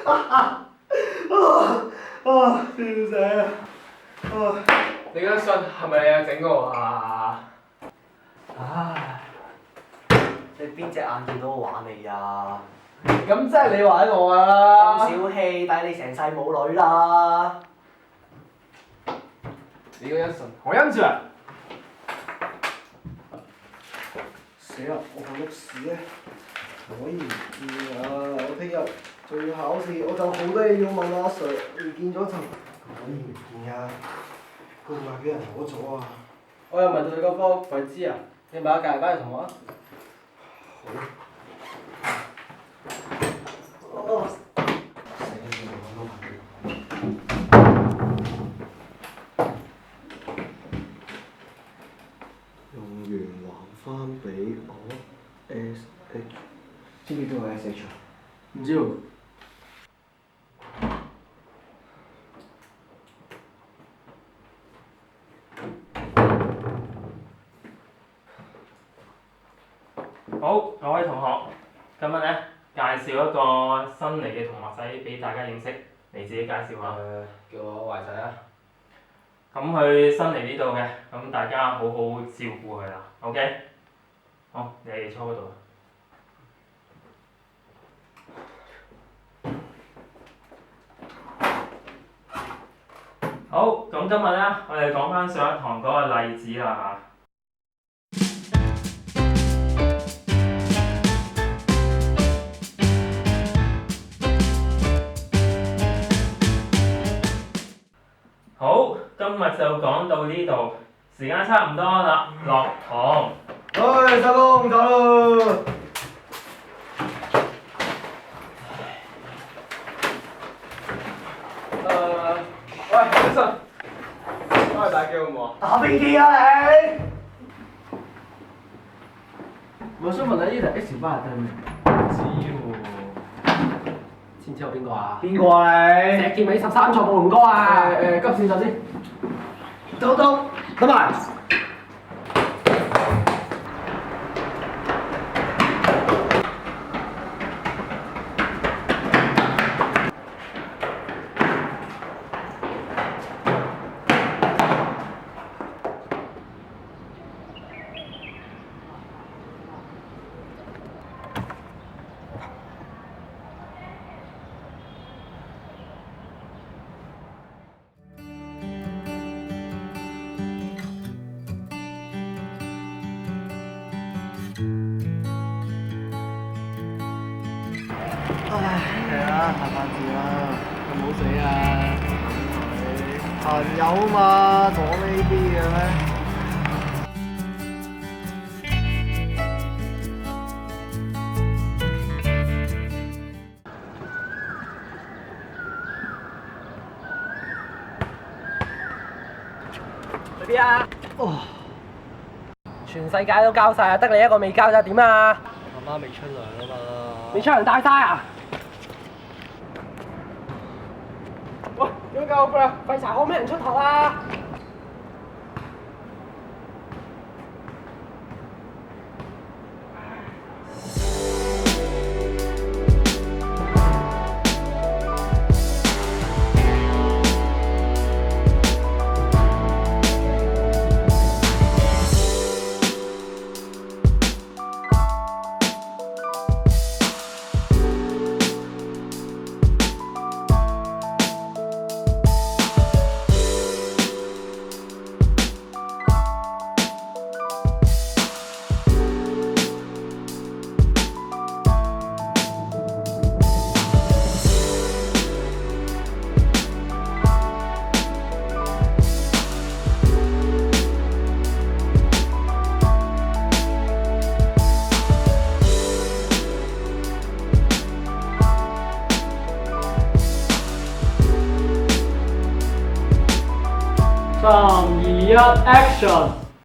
笑死啊！你嗰信係咪你啊整嘅啊？唉，你邊隻眼見到我玩你啊？咁即係你玩我啊！咁小氣，抵你成世冇女啦！你嗰信我因住啊！死啦！我份錄屎咧，可以唔見啊！我聽日仲要考試，我就好多嘢要問阿 Sir， 唔見咗就可以唔見啊！佢會唔會俾人攞咗啊？我又問到你嗰科鬼知啊！你問下隔離班嘅同學啊！哦。用完還翻俾我 SH， 知唔知邊個係 SH 啊？唔知喎。好，各位同學，今日咧介紹一個新嚟嘅同學仔俾大家認識，你自己介紹下。叫我壞仔啊！咁佢新嚟呢度嘅，咁大家好好照顧佢啦。OK， 好，你坐嗰度。好，咁今日咧，我哋講翻上一堂嗰個例子啦嚇。好，今日就講到呢度，時間差唔多啦，落堂。喂，收工走咯！喂，小信，翻去打機好唔好啊？打邊機啊你！我想問下呢題 X 巴係咩？唔知喎。知唔知有邊個啊？邊個啊你？石硤尾13座暴龍哥啊！急線首先。走，得埋。唉，係啊，下班字啦，有冇死啊？朋友嘛，講呢啲嘅咩？去邊啊？全世界都交晒啊，得你一個未交咋？點啊？阿媽未出糧啊嘛。未出人大晒啊！喂，點解救佢啊？廢柴可咩人出頭啊？3、2、1 ，Action！